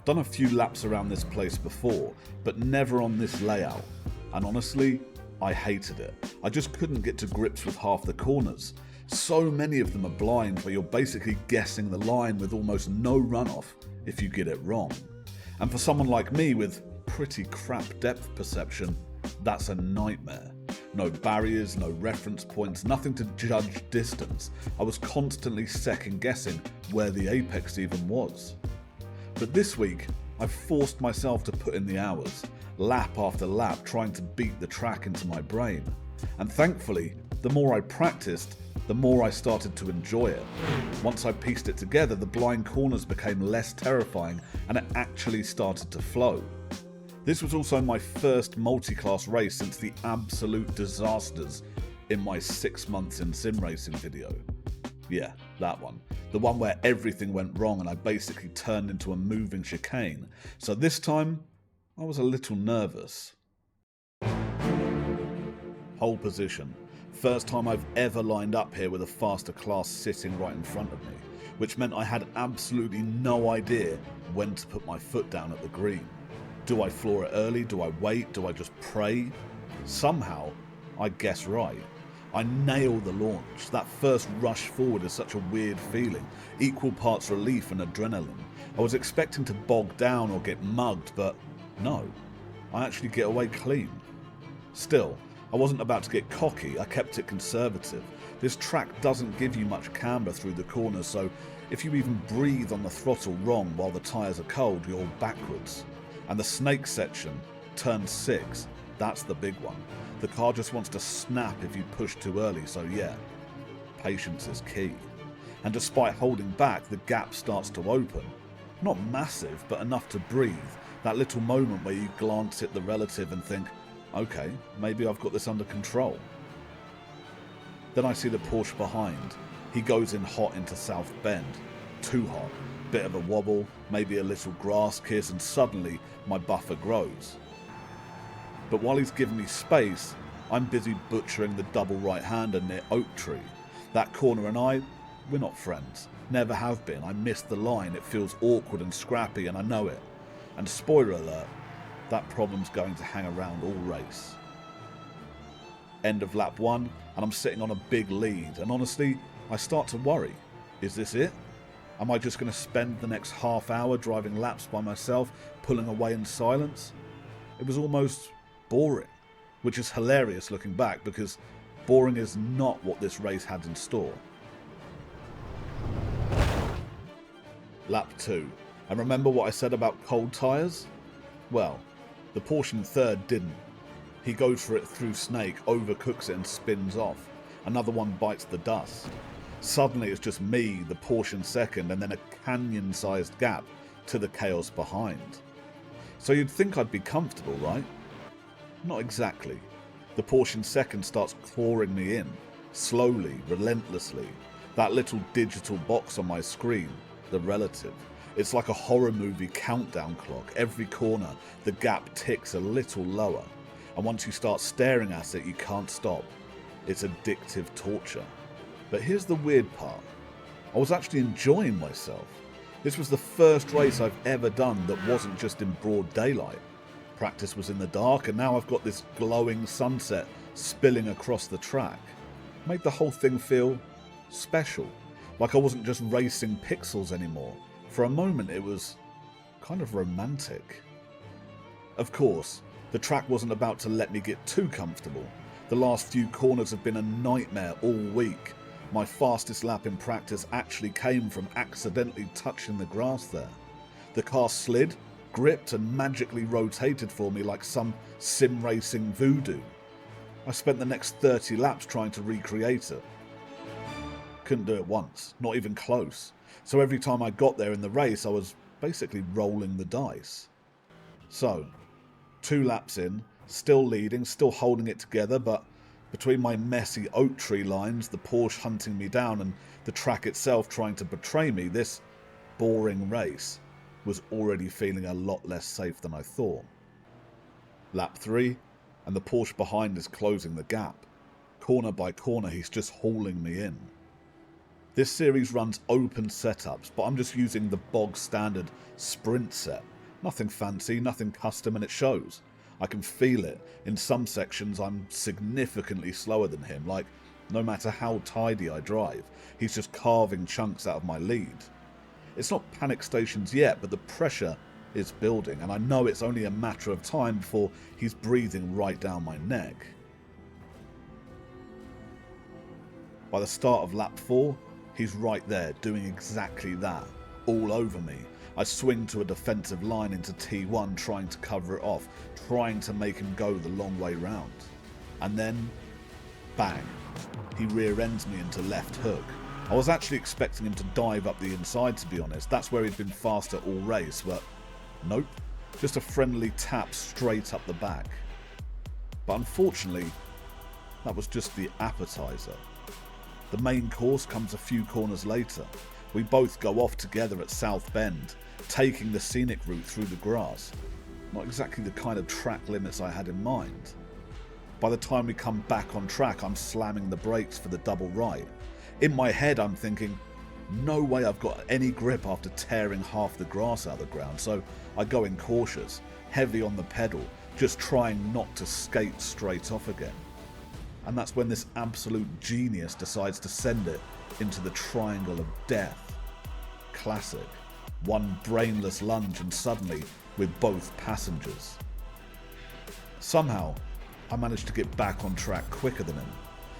I've done a few laps around this place before, but never on this layout, and honestly, I hated it. I just couldn't get to grips with half the corners. So many of them are blind where you're basically guessing the line with almost no runoff if you get it wrong. And for someone like me with pretty crap depth perception, that's a nightmare. No barriers, no reference points, nothing to judge distance. I was constantly second guessing where the apex even was. But this week, I forced myself to put in the hours, lap after lap, trying to beat the track into my brain. And thankfully, the more I practiced, the more I started to enjoy it. Once I pieced it together, the blind corners became less terrifying and it actually started to flow. This was also my first multi-class race since the absolute disasters in my 6 months in sim racing video. Yeah, that one. The one where everything went wrong and I basically turned into a moving chicane. So this time, I was a little nervous. Pole position. First time I've ever lined up here with a faster class sitting right in front of me, which meant I had absolutely no idea when to put my foot down at the green. Do I floor it early? Do I wait? Do I just pray? Somehow, I guess right. I nail the launch. That first rush forward is such a weird feeling, equal parts relief and adrenaline. I was expecting to bog down or get mugged, but no, I actually get away clean. Still, I wasn't about to get cocky, I kept it conservative. This track doesn't give you much camber through the corners, so if you even breathe on the throttle wrong while the tyres are cold, you're backwards. And the snake section, turn 6, that's the big one. The car just wants to snap if you push too early, so yeah, patience is key. And despite holding back, the gap starts to open. Not massive, but enough to breathe. That little moment where you glance at the relative and think, okay, maybe I've got this under control. Then I see the Porsche behind. He goes in hot into South Bend. Too hot. Bit of a wobble, maybe a little grass kiss, and suddenly my buffer grows. But while he's giving me space, I'm busy butchering the double right-hander near Oak Tree. That corner and I, we're not friends. Never have been. I missed the line. It feels awkward and scrappy, and I know it. And spoiler alert, that problem's going to hang around all race. End of lap 1, and I'm sitting on a big lead, and honestly, I start to worry. Is this it? Am I just going to spend the next half hour driving laps by myself, pulling away in silence? It was almost boring, which is hilarious looking back because boring is not what this race had in store. Lap 2. And remember what I said about cold tyres? Well, the Porsche in third didn't. He goes for it through snake, overcooks it and spins off. Another one bites the dust. Suddenly it's just me, the Porsche in second, and then a canyon-sized gap to the chaos behind. So you'd think I'd be comfortable, right? Not exactly. The Porsche in second starts clawing me in, slowly, relentlessly. That little digital box on my screen, the relative. It's like a horror movie countdown clock. Every corner, the gap ticks a little lower. And once you start staring at it, you can't stop. It's addictive torture. But here's the weird part. I was actually enjoying myself. This was the first race I've ever done that wasn't just in broad daylight. Practice was in the dark, and now I've got this glowing sunset spilling across the track. Made the whole thing feel special. Like I wasn't just racing pixels anymore. For a moment it was kind of romantic. Of course, the track wasn't about to let me get too comfortable. The last few corners have been a nightmare all week. My fastest lap in practice actually came from accidentally touching the grass there. The car slid, gripped and magically rotated for me like some sim racing voodoo. I spent the next 30 laps trying to recreate it. Couldn't do it once, not even close. So every time I got there in the race, I was basically rolling the dice. So, 2 laps in, still leading, still holding it together, but between my messy Oak Tree lines, the Porsche hunting me down, and the track itself trying to betray me, this boring race was already feeling a lot less safe than I thought. Lap 3, and the Porsche behind is closing the gap. Corner by corner, he's just hauling me in. This series runs open setups, but I'm just using the bog standard sprint set. Nothing fancy, nothing custom, and it shows. I can feel it. In some sections I'm significantly slower than him, like no matter how tidy I drive, he's just carving chunks out of my lead. It's not panic stations yet, but the pressure is building, and I know it's only a matter of time before he's breathing right down my neck. By the start of lap 4, he's right there, doing exactly that, all over me. I swing to a defensive line into T1, trying to cover it off, trying to make him go the long way round. And then, bang, he rear ends me into left hook. I was actually expecting him to dive up the inside, to be honest. That's where he'd been faster all race, but nope, just a friendly tap straight up the back. But unfortunately, that was just the appetizer. The main course comes a few corners later. We both go off together at South Bend, taking the scenic route through the grass. Not exactly the kind of track limits I had in mind. By the time we come back on track, I'm slamming the brakes for the double right. In my head, I'm thinking, no way I've got any grip after tearing half the grass out of the ground, so I go in cautious, heavy on the pedal, just trying not to skate straight off again. And that's when this absolute genius decides to send it into the triangle of death. Classic. One brainless lunge and suddenly we're both passengers. Somehow, I managed to get back on track quicker than him.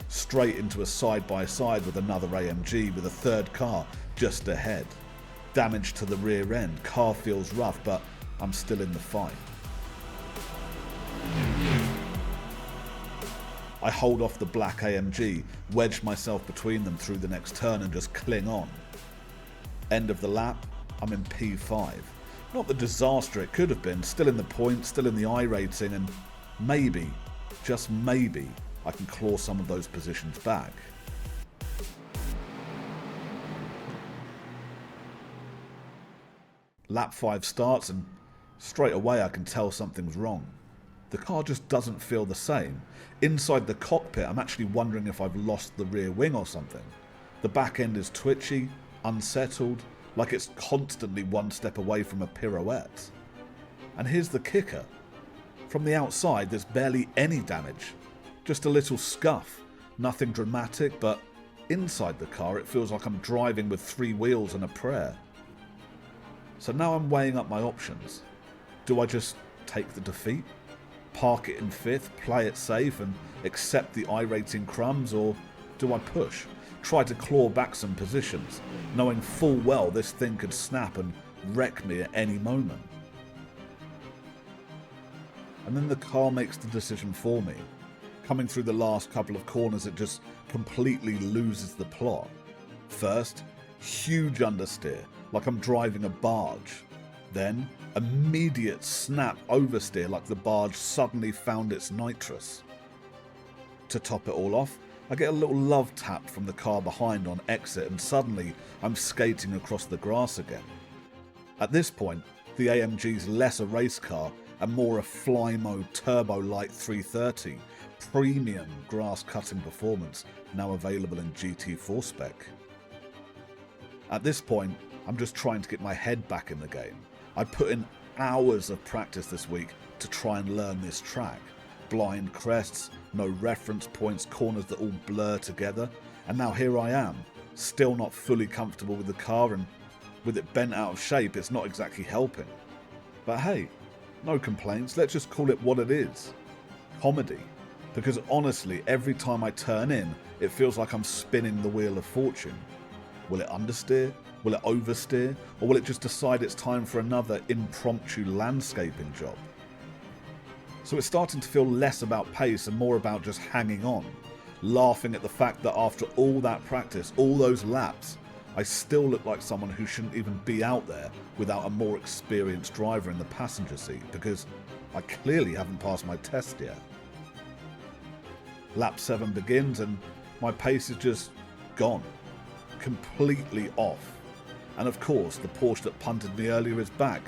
Straight into a side-by-side with another AMG with a third car just ahead. Damage to the rear end, car feels rough, but I'm still in the fight. I hold off the black AMG, wedge myself between them through the next turn and just cling on. End of the lap, I'm in P5. Not the disaster it could have been, still in the points, still in the iRacing, and maybe, just maybe, I can claw some of those positions back. Lap 5 starts and straight away I can tell something's wrong. The car just doesn't feel the same. Inside the cockpit I'm actually wondering if I've lost the rear wing or something. The back end is twitchy, unsettled, like it's constantly one step away from a pirouette. And here's the kicker. From the outside there's barely any damage. Just a little scuff. Nothing dramatic, but inside the car it feels like I'm driving with 3 wheels and a prayer. So now I'm weighing up my options. Do I just take the defeat? Park it in 5th, play it safe and accept the iRacing crumbs, or do I push? Try to claw back some positions, knowing full well this thing could snap and wreck me at any moment. And then the car makes the decision for me. Coming through the last couple of corners it just completely loses the plot. First, huge understeer, like I'm driving a barge. Then, immediate snap oversteer like the barge suddenly found its nitrous. To top it all off, I get a little love tap from the car behind on exit and suddenly I'm skating across the grass again. At this point, the AMG's less a race car and more a Flymo Turbo Light 330, premium grass cutting performance, now available in GT4 spec. At this point, I'm just trying to get my head back in the game. I put in hours of practice this week to try and learn this track. Blind crests, no reference points, corners that all blur together, and now here I am, still not fully comfortable with the car, and with it bent out of shape it's not exactly helping. But hey, no complaints, let's just call it what it is. Comedy. Because honestly, every time I turn in, it feels like I'm spinning the wheel of fortune. Will it understeer? Will it oversteer? Or will it just decide it's time for another impromptu landscaping job? So it's starting to feel less about pace and more about just hanging on, laughing at the fact that after all that practice, all those laps, I still look like someone who shouldn't even be out there without a more experienced driver in the passenger seat, because I clearly haven't passed my test yet. Lap 7 begins and my pace is just gone, completely off. And of course, the Porsche that punted me earlier is back,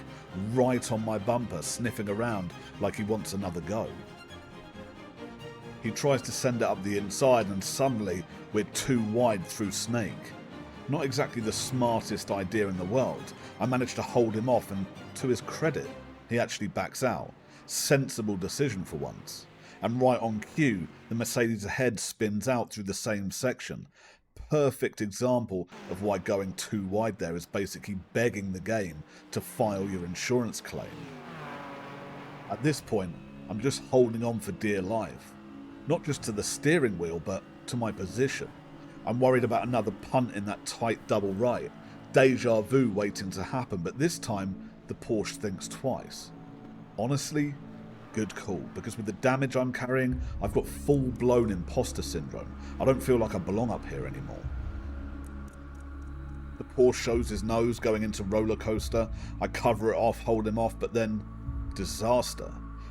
right on my bumper, sniffing around like he wants another go. He tries to send it up the inside and suddenly we're too wide through Snake. Not exactly the smartest idea in the world. I managed to hold him off and, to his credit, He actually backs out. Sensible decision for once. And right on cue, the Mercedes ahead spins out through the same section. Perfect example of why going too wide there is basically begging the game to file your insurance claim. At this point, I'm just holding on for dear life. Not just to the steering wheel, but to my position. I'm worried about another punt in that tight double right. Deja vu waiting to happen, but this time the Porsche thinks twice. Honestly, good call, because with the damage I'm carrying, I've got full-blown imposter syndrome. I don't feel like I belong up here anymore. The Porsche shows his nose going into roller coaster. I cover it off, hold him off, but then disaster.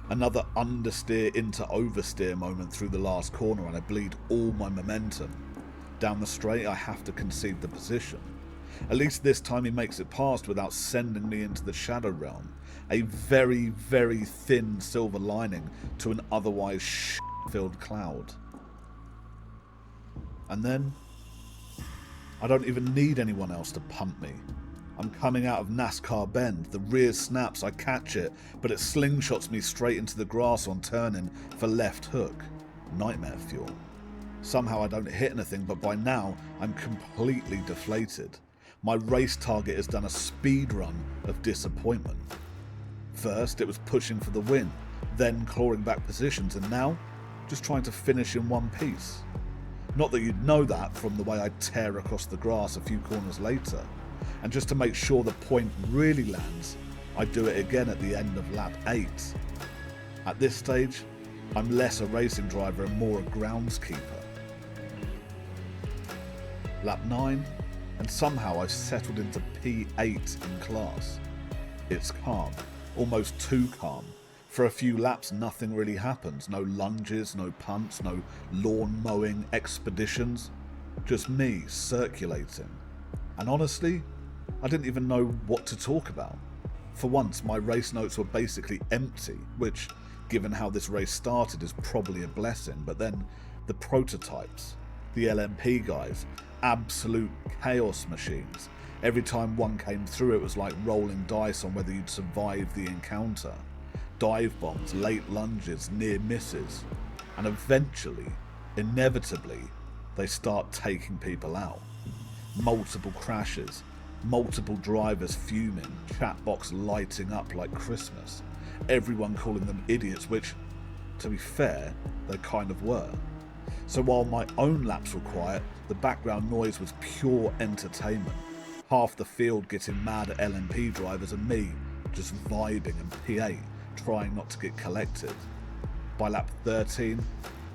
Another understeer into oversteer moment through the last corner, and I bleed all my momentum. Down the straight, I have to concede the position. At least this time he makes it past without sending me into the shadow realm. A very, very thin silver lining to an otherwise shit-filled cloud. And then, I don't even need anyone else to punt me. I'm coming out of NASCAR bend, the rear snaps, I catch it, but it slingshots me straight into the grass on turning for left hook. Nightmare fuel. Somehow I don't hit anything, but by now I'm completely deflated. My race target has done a speed run of disappointment. First it was pushing for the win, then clawing back positions, and now just trying to finish in one piece. Not that you'd know that from the way I tear across the grass a few corners later. And just to make sure the point really lands, I do it again at the end of lap 8. At this stage, I'm less a racing driver and more a groundskeeper. Lap 9, and somehow I've settled into P8 in class. It's calm, almost too calm. For a few laps nothing really happens, no lunges, no punts, no lawn mowing expeditions, just me circulating. And honestly, I didn't even know what to talk about. For once, my race notes were basically empty, which, given how this race started, is probably a blessing. But then, the prototypes, the LMP guys, absolute chaos machines. Every time one came through, it was like rolling dice on whether you'd survive the encounter. Dive bombs, late lunges, near misses. And eventually, inevitably, they start taking people out. Multiple crashes, multiple drivers fuming, chat box lighting up like Christmas, everyone calling them idiots, which, to be fair, they kind of were. So while my own laps were quiet, the background noise was pure entertainment. Half the field getting mad at LMP drivers and me just vibing in P8, trying not to get collected. By lap 13,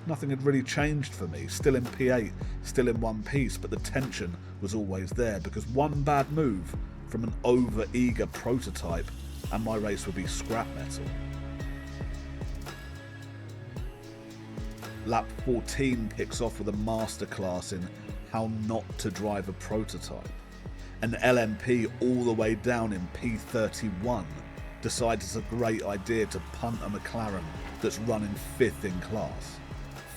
nothing had really changed for me, still in P8, still in one piece, but the tension was always there because one bad move from an over-eager prototype and my race would be scrap metal. Lap 14 kicks off with a masterclass in how not to drive a prototype. An LMP all the way down in P31 decides it's a great idea to punt a McLaren that's running 5th in class.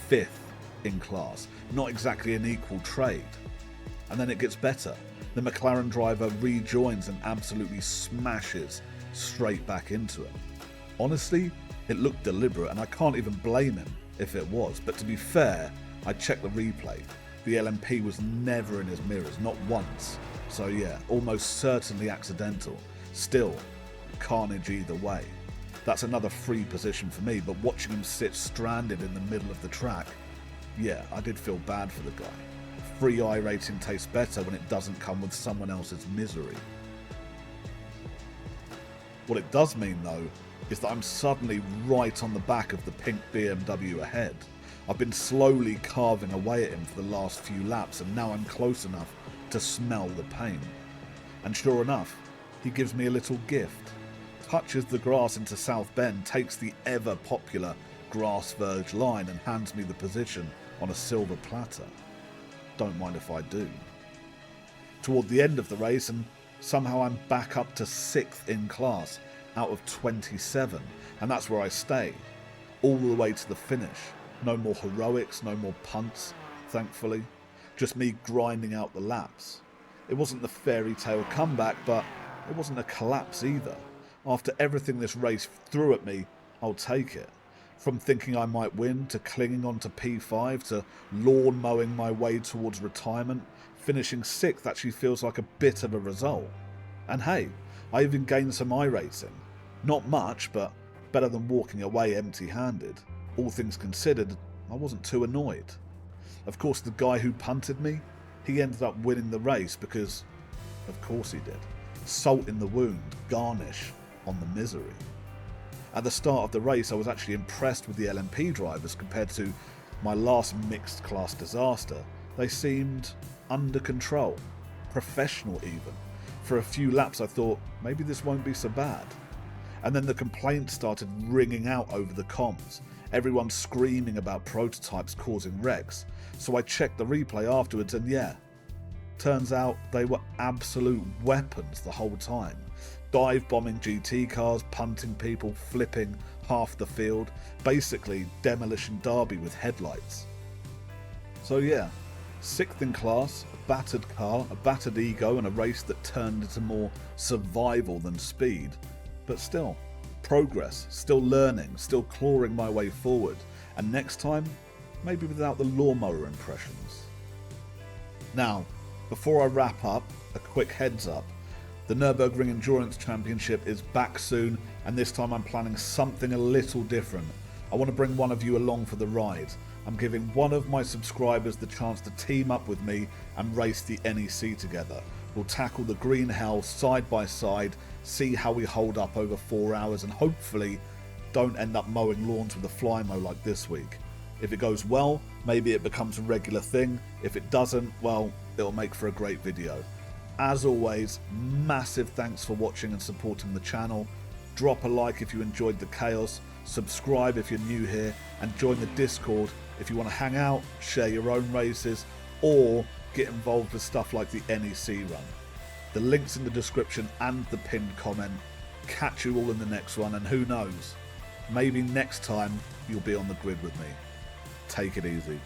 5th in class, not exactly an equal trade. And then it gets better. The McLaren driver rejoins and absolutely smashes straight back into him. Honestly, it looked deliberate and I can't even blame him if it was, but to be fair, I checked the replay. The LMP was never in his mirrors, not once. So yeah, almost certainly accidental. Still, carnage either way. That's another free position for me, but watching him sit stranded in the middle of the track, yeah, I did feel bad for the guy. Free iRacing tastes better when it doesn't come with someone else's misery. What it does mean though, is that I'm suddenly right on the back of the pink BMW ahead. I've been slowly carving away at him for the last few laps and now I'm close enough to smell the pain. And sure enough, he gives me a little gift. Touches the grass into South Bend, takes the ever popular grass verge line and hands me the position on a silver platter. Don't mind if I do. Toward the end of the race and somehow I'm back up to 6th in class out of 27 and that's where I stay. All the way to the finish. No more heroics, no more punts, thankfully. Just me grinding out the laps. It wasn't the fairy tale comeback, but it wasn't a collapse either. After everything this race threw at me, I'll take it. From thinking I might win, to clinging on to P5, to lawn mowing my way towards retirement, finishing 6th actually feels like a bit of a result. And hey, I even gained some iRacing. Not much, but better than walking away empty-handed. All things considered, I wasn't too annoyed. Of course, the guy who punted me, he ended up winning the race because, of course he did. Salt in the wound, garnish on the misery. At the start of the race, I was actually impressed with the LMP drivers compared to my last mixed class disaster. They seemed under control, professional even. For a few laps I thought, maybe this won't be so bad. And then the complaints started ringing out over the comms, everyone screaming about prototypes causing wrecks. So I checked the replay afterwards and yeah, turns out they were absolute weapons the whole time. Dive bombing GT cars, punting people, flipping half the field, basically demolition derby with headlights. So yeah, 6th in class, a battered car, a battered ego, and a race that turned into more survival than speed. But still, progress, still learning, still clawing my way forward, and next time, maybe without the lawnmower impressions. Now, before I wrap up, a quick heads up. The Nürburgring Endurance Championship is back soon, and this time I'm planning something a little different. I want to bring one of you along for the ride. I'm giving one of my subscribers the chance to team up with me and race the NEC together. We'll tackle the green hell side by side, see how we hold up over 4 hours, and hopefully don't end up mowing lawns with a Flymo like this week. If it goes well, maybe it becomes a regular thing. If it doesn't, well, it'll make for a great video. As always, massive thanks for watching and supporting the channel. Drop a like if you enjoyed the chaos, subscribe if you're new here, and join the Discord if you want to hang out, share your own races, or get involved with stuff like the NEC run. The link's in the description and the pinned comment. Catch you all in the next one, and who knows, maybe next time you'll be on the grid with me. Take it easy.